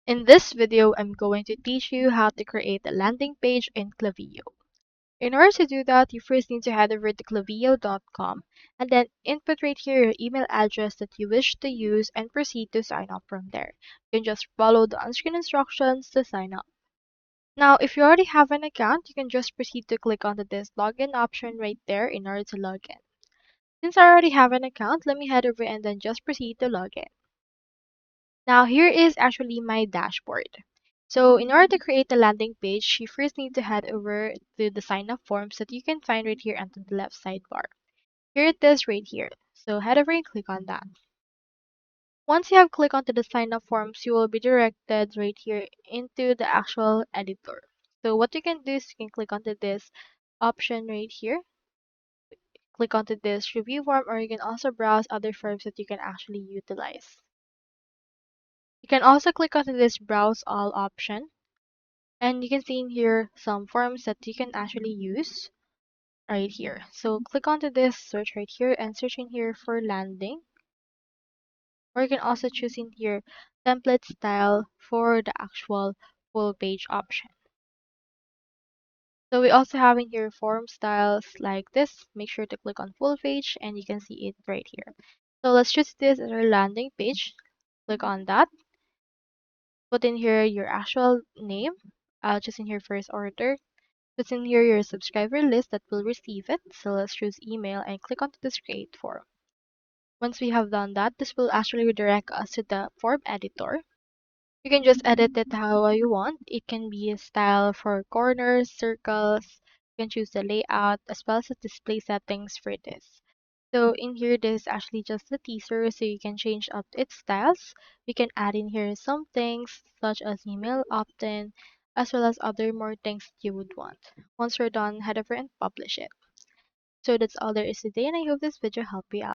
In this video, I'm going to teach you how to create a landing page in Klaviyo. In order to do that, you first need to head over to klaviyo.com and then input right here your email address that you wish to use and proceed to sign up from there. You can just follow the on-screen instructions to sign up. Now, if you already have an account, you can just proceed to click onto this login option right there in order to log in. Since I already have an account, let me head over and then just proceed to log in. Now here is actually my dashboard. So in order to create a landing page, you first need to head over to the sign up forms that you can find right here on the left sidebar. Here it is right here. So head over and click on that. Once you have clicked onto the sign up forms, you will be directed right here into the actual editor. So what you can do is you can click onto this option right here. Click onto this review form, or you can also browse other forms that you can actually utilize. You can also click onto this browse all option. And you can see in here some forms that you can actually use right here. So click onto this search right here and search in here for landing. Or you can also choose in here template style for the actual full page option. So we also have in here form styles like this. Make sure to click on full page and you can see it right here. So let's choose this as our landing page. Click on that. Put in here your actual name. I'll just in here first order. Put in here your subscriber list that will receive it. So let's choose email and click on this create form. Once we have done that, this will actually redirect us to the form editor. You can just edit it how you want. It can be a style for corners, circles. You can choose the layout as well as the display settings for this. So in here, this is actually just a teaser, so you can change up its styles. We can add in here some things such as email opt-in, as well as other more things that you would want. Once we're done, head over and publish it. So that's all there is today, and I hope this video helped you out.